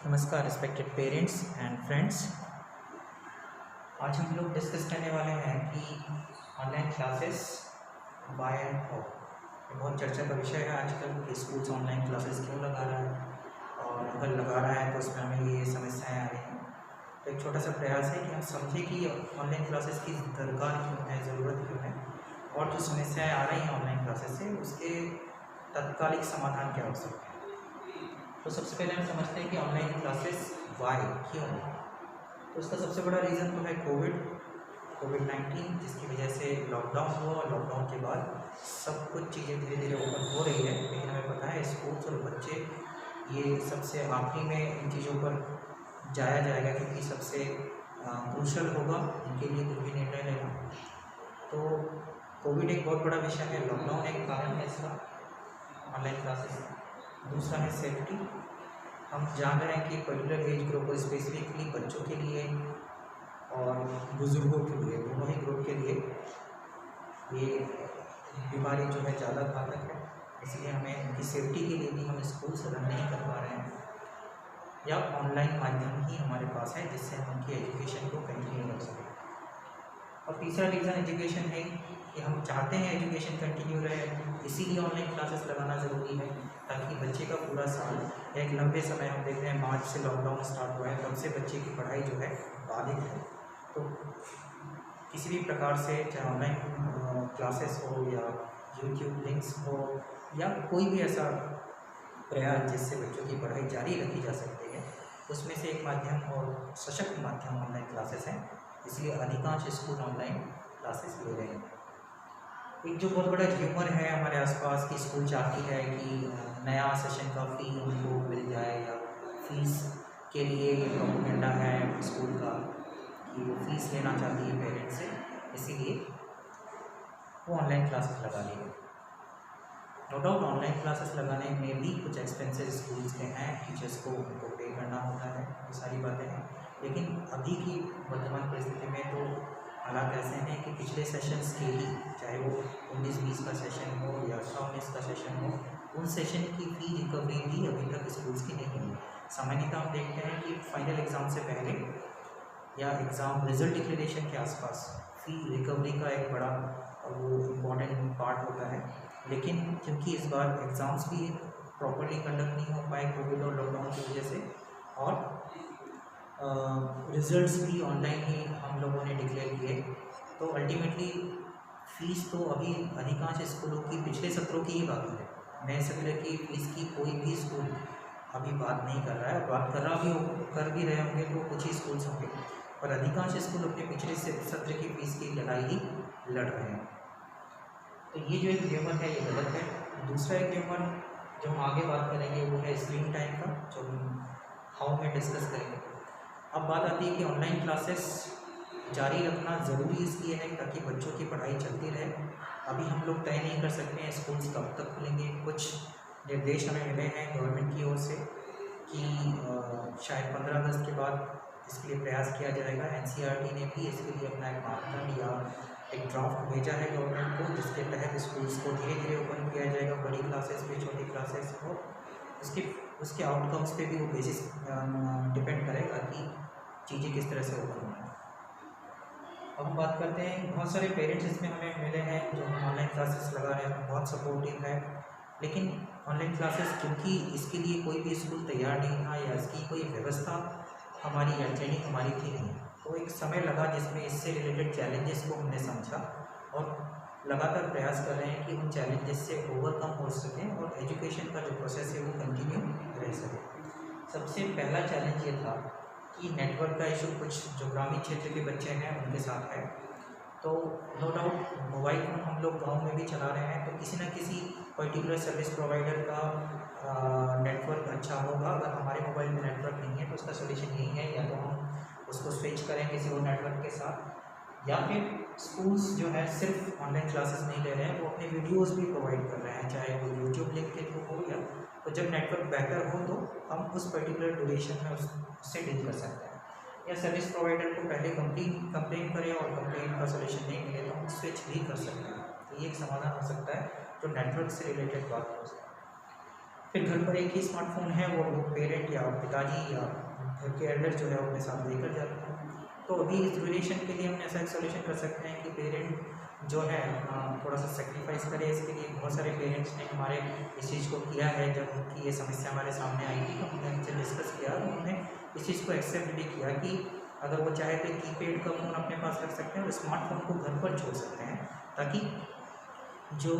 नमस्कार respected parents and friends. आज हम लोग डिस्कस करने वाले हैं कि online classes bye and how. ये बहुत चर्चा का विषय है आजकल कि स्कूल्स ऑनलाइन क्लासेस क्यों लगा रहा है और अगर लगा रहा है तो उसमें हमें ये समस्याएं आ रही हैं। तो एक छोटा सा प्रयास है कि हम समझें कि ऑनलाइन क्लासेस की दरकार क्यों है, ज़रूरत क्यों है और जो समस्याएँ आ रही हैं ऑनलाइन क्लासेस से उसके तत्कालिक समाधान क्या हो सकते हैं। तो सबसे पहले हम समझते हैं कि ऑनलाइन क्लासेस वाई क्यों। तो उसका सबसे बड़ा रीज़न तो है कोविड-19, जिसकी वजह से लॉकडाउन हुआ और लॉकडाउन के बाद सब कुछ चीज़ें धीरे धीरे ओपन हो रही है। लेकिन हमें पता है स्कूल्स और बच्चे ये सबसे आखिरी में इन चीज़ों पर जाया जाएगा क्योंकि सबसे क्रूशल होगा इनके लिए कुछ भी निर्णय लेना। तो कोविड एक बहुत बड़ा विषय है, लॉकडाउन एक कारण है इसका, ऑनलाइन क्लासेस। दूसरा है सेफ्टी। हम जान रहे हैं कि पर्टिकुलर एज ग्रुप को स्पेसिफिकली बच्चों के लिए और बुज़ुर्गों के लिए, दोनों ही ग्रुप के लिए ये बीमारी जो है ज़्यादा घातक है। इसलिए हमें उनकी सेफ्टी के लिए भी हम स्कूल्स रन नहीं कर पा रहे हैं या ऑनलाइन माध्यम ही हमारे पास है जिससे हम उनकी एजुकेशन को कंटिन्यू रख सकें। और तीसरा रीज़न एजुकेशन है कि हम चाहते हैं एजुकेशन कंटिन्यू रहे, इसीलिए ऑनलाइन क्लासेस लगाना ज़रूरी है ताकि बच्चे का पूरा साल, एक लंबे समय हम देख रहे हैं मार्च से लॉकडाउन स्टार्ट हुआ है तब से बच्चे की पढ़ाई जो है बाधित है। तो किसी भी प्रकार से चाहे ऑनलाइन क्लासेस हो या यूट्यूब लिंक्स हो या कोई भी ऐसा प्रयास जिससे बच्चों की पढ़ाई जारी रखी जा सकती है, उसमें से एक माध्यम और सशक्त माध्यम ऑनलाइन क्लासेस हैं। इसलिए अधिकांश स्कूल ऑनलाइन क्लासेस ले रहे हैं। एक जो बहुत बड़ा ह्यूमर है हमारे आसपास की स्कूल चाहती है कि नया सेशन का फ़ी उनको मिल जाए या फीस के लिए प्रोपेगेंडा है स्कूल का कि वो फीस लेना चाहती है पेरेंट्स से, इसीलिए वो ऑनलाइन क्लासेस लगा रही है। नो डाउट ऑनलाइन क्लासेस लगाने में भी कुछ एक्सपेंसेस स्कूल्स के हैं, टीचर्स को उनको पे करना होता है, ये सारी बातें हैं। लेकिन अभी की वर्तमान परिस्थिति में तो हालात ऐसे हैं कि पिछले सेशंस के ही, चाहे वो 19-20 का सेशन हो या 18-19 का सेशन हो, उन सेशन की फ़ी रिकवरी भी अभी तक स्कूल्स की नहीं हुई। सामान्यतः हम देखते हैं कि फाइनल एग्ज़ाम से पहले या एग्ज़ाम रिजल्ट डिक्लेरेशन के आसपास फ़ी रिकवरी का एक बड़ा वो इम्पॉर्टेंट पार्ट होता है। लेकिन क्योंकि इस बार एग्ज़ाम्स भी प्रॉपर्ली कंडक्ट नहीं हो पाए कोविड और लॉकडाउन की वजह से, और रिज़ल्ट्स भी ऑनलाइन ही हम लोगों ने डिक्लेयर किए, तो अल्टीमेटली फ़ीस तो अभी अधिकांश स्कूलों की पिछले सत्रों की ही बाकी है। नए सत्र की फ़ीस की कोई भी स्कूल अभी बात नहीं कर रहा है। बात कर भी रहे होंगे तो कुछ ही स्कूल्स होंगे, पर अधिकांश स्कूल अपने पिछले सत्र की फ़ीस की लड़ाई ही लड़ रहे हैं। तो ये जो एक ह्यूमर है ये गलत है। दूसरा एक ह्यूमर जो हम आगे बात करेंगे वो है स्क्रीन टाइम का, जो हम हाउ में डिस्कस करेंगे। अब बात आती है कि ऑनलाइन क्लासेस जारी रखना ज़रूरी इसलिए है ताकि बच्चों की पढ़ाई चलती रहे। अभी हम लोग तय नहीं कर सकते हैं स्कूल्स कब तक खुलेंगे। कुछ निर्देश हमें मिले हैं गवर्नमेंट की ओर से कि शायद 15 अगस्त के बाद इसके लिए प्रयास किया जाएगा। NCERT ने भी इसके लिए अपना एक मापदंड या एक ड्राफ्ट भेजा है गवर्नमेंट को, जिसके तहत स्कूल्स को धीरे धीरे ओपन किया जाएगा, बड़ी क्लासेस पे, छोटी क्लासेस को। उसके आउटकम्स पे भी वो बेसिस डिपेंड करेगा कि चीज़ें किस तरह से ओपन होंगी। अब हम बात करते हैं, बहुत सारे पेरेंट्स इसमें हमें मिले हैं जो हम ऑनलाइन क्लासेस लगा रहे हैं, बहुत सपोर्टिव है। लेकिन ऑनलाइन क्लासेस क्योंकि इसके लिए कोई भी स्कूल तैयार नहीं था या इसकी कोई व्यवस्था हमारी या ट्रेनिंग हमारी थी नहीं, तो एक समय लगा जिसमें इससे रिलेटेड चैलेंजेस को हमने समझा और लगातार प्रयास कर रहे हैं कि उन चैलेंजेस से ओवरकम हो सकें और एजुकेशन का जो प्रोसेस है वो कंटिन्यू रह सके। सबसे पहला चैलेंज ये था कि नेटवर्क का इशू कुछ जो ग्रामीण क्षेत्र के बच्चे हैं उनके साथ है। तो नो डाउट मोबाइल फ़ोन हम लोग गाँव में भी चला रहे हैं, तो किसी न किसी पर्टिकुलर सर्विस प्रोवाइडर का नेटवर्क अच्छा होगा। अगर हमारे मोबाइल में नेटवर्क नहीं है तो उसका सोल्यूशन यही है, या तो हम उसको स्विच करें किसी और नेटवर्क के साथ, या फिर स्कूल्स जो है सिर्फ ऑनलाइन क्लासेस नहीं ले रहे हैं, वो अपने वीडियोस भी प्रोवाइड कर रहे हैं, चाहे वो यूट्यूब लिंक के थ्रू हो या, तो जब नेटवर्क बेहतर हो तो हम उस पर्टिकुलर ड्यूरेशन में उससे डील कर सकते हैं। या सर्विस प्रोवाइडर को पहले कंप्लेन करें और कंप्लेन का सोल्यूशन नहीं मिले तो हम स्विच भी कर सकते हैं। तो ये एक समाधान हो सकता है जो नेटवर्क से रिलेटेड बात हो सकती है। फिर घर पर एक ही स्मार्टफोन है, वो पेरेंट या पिताजी या घर के एल्डर जो है वो अपने साथ लेकर जाते हैं। तो अभी इस ड्यूरेशन के लिए हम ऐसा एक सोल्यूशन कर सकते हैं कि पेरेंट जो है थोड़ा सा सेक्रीफाइस करे इसके लिए। बहुत सारे पेरेंट्स ने हमारे इस चीज़ को किया है। जब उनकी ये समस्या हमारे सामने आई थी तो हमने उनसे डिस्कस किया, उन्होंने इस चीज़ को एक्सेप्ट भी किया कि अगर वो चाहे तो कीपैड का फ़ोन अपने पास रख सकते हैं और स्मार्टफोन को घर पर छोड़ सकते हैं, ताकि जो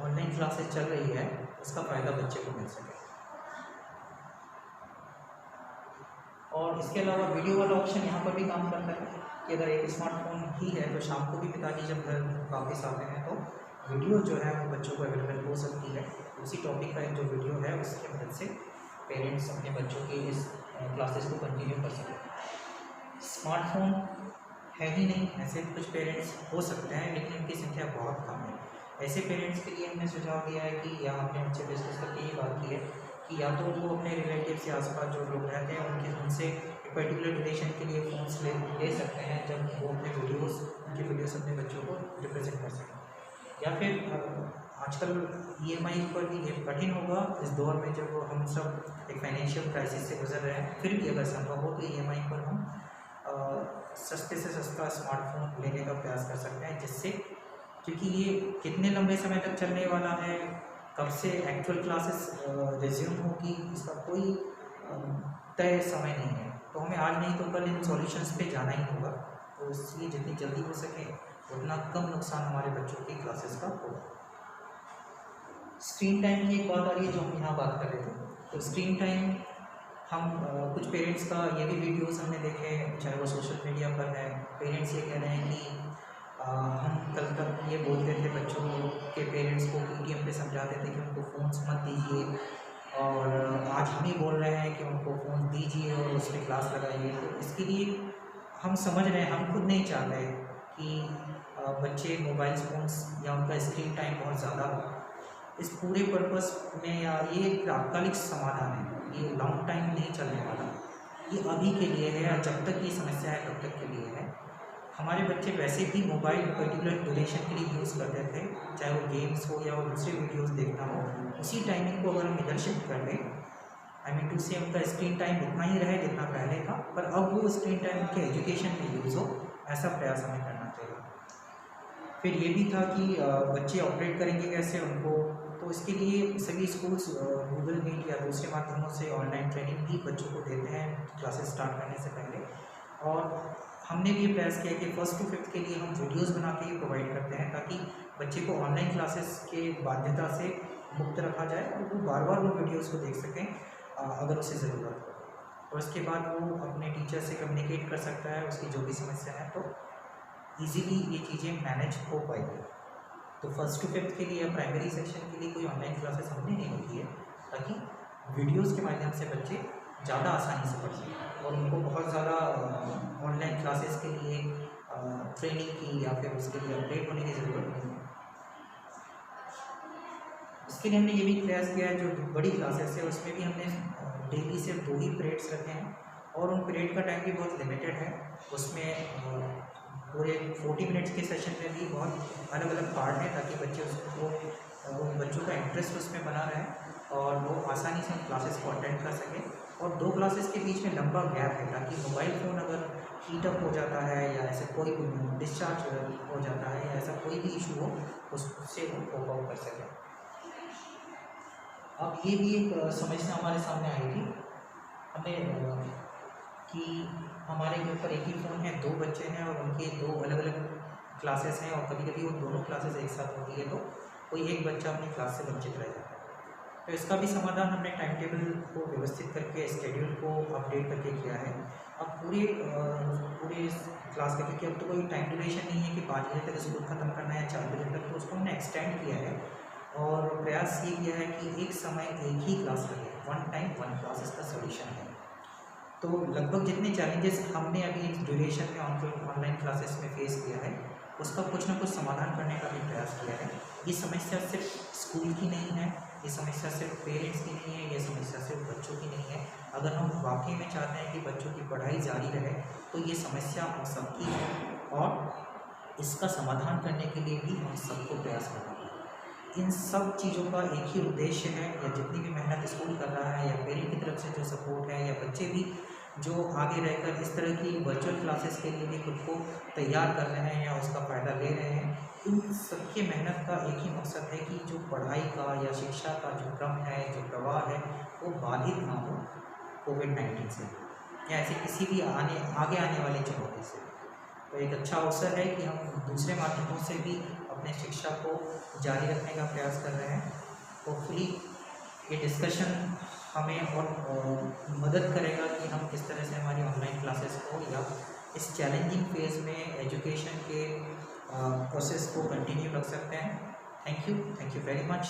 ऑनलाइन क्लासेस चल रही है उसका फ़ायदा बच्चे को मिल सके। और इसके अलावा वीडियो वाला ऑप्शन यहाँ पर भी काम करता है कि अगर एक स्मार्टफोन ही है तो शाम को भी पिताजी जब घर वापस आते हैं तो वीडियो जो है वो बच्चों को अवेलेबल हो सकती है। उसी टॉपिक का एक जो वीडियो है उसकी मदद से पेरेंट्स अपने बच्चों की इस क्लासेस को कंटिन्यू कर सकें। स्मार्टफोन है ही नहीं, ऐसे कुछ पेरेंट्स हो सकते हैं लेकिन उनकी संख्या बहुत कम है। ऐसे पेरेंट्स के लिए हमने सुझाव दिया है कि या हमने उनसे डिस्कस करके ये बात की है कि या तो वो अपने रिलेटिव से आसपास जो लोग रहते हैं उनसे एक पर्टिकुलर ड्यूरेशन के लिए फ़ोन्स ले सकते हैं, जब वो अपने उनके वीडियोस अपने बच्चों को रिप्रेजेंट कर सकें। या फिर आजकल EMI पर भी ये कठिन होगा इस दौर में जब हम सब एक फाइनेंशियल क्राइसिस से गुजर रहे हैं। फिर भी अगर संभव हो तो EMI पर हम सस्ते से सस्ता स्मार्टफोन लेने का प्रयास कर सकते हैं, जिससे क्योंकि ये कितने लंबे समय तक चलने वाला है, कब से एक्चुअल क्लासेस रिज्यूम होगी, इसका कोई तय समय नहीं है। तो हमें आज नहीं तो कल इन सॉल्यूशंस पे जाना ही होगा। तो इसलिए जितनी जल्दी हो सके उतना कम नुकसान हमारे बच्चों की क्लासेस का होगा। स्क्रीन टाइम की एक बात आ रही है जो हम यहाँ बात कर रहे थे। तो स्क्रीन टाइम हम कुछ पेरेंट्स का ये भी वीडियोस हमने देखे, चाहे वो सोशल मीडिया पर है। पेरेंट्स ये कह रहे हैं कि हम कल तक ये बोलते थे बच्चों के पेरेंट्स को, PTM पे समझाते थे कि उनको फ़ोन्स मत दीजिए, और आज हम ही बोल रहे हैं कि उनको फ़ोन दीजिए और उस पर क्लास लगाइए। तो इसके लिए हम समझ रहे हैं, हम खुद नहीं चाहते कि बच्चे मोबाइल फ़ोन्स या उनका स्क्रीन टाइम बहुत ज़्यादा हो। इस पूरे पर्पस में या ये एक तात्कालिक समाधान है, ये लॉन्ग टाइम नहीं चलने वाला, ये अभी के लिए है और जब तक ये समस्या है तब तक के लिए है। हमारे बच्चे वैसे भी मोबाइल पर्टिकुलर ड्यूरेशन के लिए यूज़ करते थे, चाहे वो गेम्स हो या वो दूसरे वीडियोस देखना हो। उसी टाइमिंग को अगर हम इधर शिफ्ट कर दें, आई मीन टू से उनका स्क्रीन टाइम उतना ही रहे जितना पहले था, पर अब वो स्क्रीन टाइम उनके एजुकेशन में यूज़ हो, ऐसा प्रयास हमें करना चाहिए। फिर ये भी था कि बच्चे ऑपरेट करेंगे कैसे उनको, तो इसके लिए सभी स्कूल्स गूगल मीट या दूसरे माध्यमों से ऑनलाइन ट्रेनिंग भी बच्चों को देते हैं क्लासेस स्टार्ट करने से पहले। और हमने भी ये प्रयास किया कि 1st to 5th के लिए हम वीडियोस बना के ही प्रोवाइड करते हैं, ताकि बच्चे को ऑनलाइन क्लासेस के बाध्यता से मुक्त रखा जाए और वो बार बार वो वीडियोस को देख सकें अगर उसे ज़रूरत हो। और इसके बाद वो अपने टीचर से कम्युनिकेट कर सकता है, उसकी जो भी समस्या है, तो ईज़िली ये चीज़ें मैनेज हो पाएगी। तो 1st to 5th के लिए या प्राइमरी सेक्शन के लिए कोई ऑनलाइन क्लासेस हमने नहीं होती है, ताकि वीडियोस के माध्यम से बच्चे ज़्यादा आसानी से पढ़ सकें और उनको बहुत ज़्यादा ऑनलाइन क्लासेस के लिए ट्रेनिंग की या फिर उसके लिए अपडेट होने की ज़रूरत नहीं है। इसके लिए हमने ये भी प्रयास किया है, जो बड़ी क्लासेस है उसमें भी हमने डेली सिर्फ 2 ही पीरियड्स रखे हैं और उन पीरियड का टाइम भी बहुत लिमिटेड है। उसमें पूरे 40 मिनट्स के सेशन में भी बहुत अलग अलग पार्ट हैं, ताकि बच्चे उसको उन बच्चों का इंटरेस्ट उसमें बना रहे और वो आसानी से उन क्लासेस को अटेंड कर सकें। और 2 क्लासेस के बीच में लंबा गैप है, ताकि मोबाइल फ़ोन अगर हीट अप हो जाता है या ऐसे कोई डिस्चार्ज हो जाता है या ऐसा कोई भी इशू हो, उससे वो कोप अप कर सकें। अब ये भी एक समस्या हमारे सामने आई थी हमें कि हमारे घर पर एक ही फ़ोन है, 2 बच्चे हैं और उनके 2 अलग अलग क्लासेस हैं और कभी कभी वो दोनों क्लासेस एक साथ होती है, तो कोई एक बच्चा अपनी क्लास से वंचित रह जाता है। तो इसका भी समाधान हमने टाइम टेबल को व्यवस्थित करके, स्केड्यूल को अपडेट करके किया है। अब पूरे क्लास का, क्योंकि अब तो कोई टाइम ड्यूरेशन नहीं है कि 5 बजे तक स्कूल ख़त्म करना है 4 बजे तक, तो उसको हमने एक्सटेंड किया है और प्रयास ये किया है कि एक समय एक ही क्लास लगे, 1 टाइम 1 क्लास इसका सोल्यूशन है। तो लगभग जितने चैलेंजेस हमने अभी इस ड्यूरेशन में ऑनलाइन क्लासेस में फेस किया है, उसका कुछ ना कुछ समाधान करने का भी प्रयास किया है। ये समस्या सिर्फ स्कूल की नहीं है, ये समस्या सिर्फ पेरेंट्स की नहीं है, ये समस्या सिर्फ बच्चों की नहीं है। अगर हम वाकई में चाहते हैं कि बच्चों की पढ़ाई जारी रहे, तो ये समस्या हम सबकी है और इसका समाधान करने के लिए भी हम सबको प्रयास करना होगा। इन सब चीज़ों का एक ही उद्देश्य है, या जितनी भी मेहनत स्कूल कर रहा है या पेरेंट की तरफ से जो सपोर्ट है, या बच्चे भी जो आगे रहकर इस तरह की वर्चुअल क्लासेस के लिए भी खुद को तैयार कर रहे हैं या उसका फ़ायदा ले रहे हैं, इन सबकी मेहनत का एक ही मकसद है कि जो पढ़ाई का या शिक्षा का जो क्रम है, जो प्रवाह है, वो बाधित ना हो कोविड-19 से या ऐसे किसी भी आगे आने वाली चुनौती से। तो एक अच्छा अवसर है कि हम दूसरे माध्यमों से भी अपने शिक्षा को जारी रखने का प्रयास कर रहे हैं। होपफुली ये डिस्कशन हमें और मदद करेगा कि हम किस तरह से हमारी ऑनलाइन क्लासेस को या इस चैलेंजिंग फेज़ में एजुकेशन के प्रोसेस को कंटिन्यू रख सकते हैं। Thank you very much.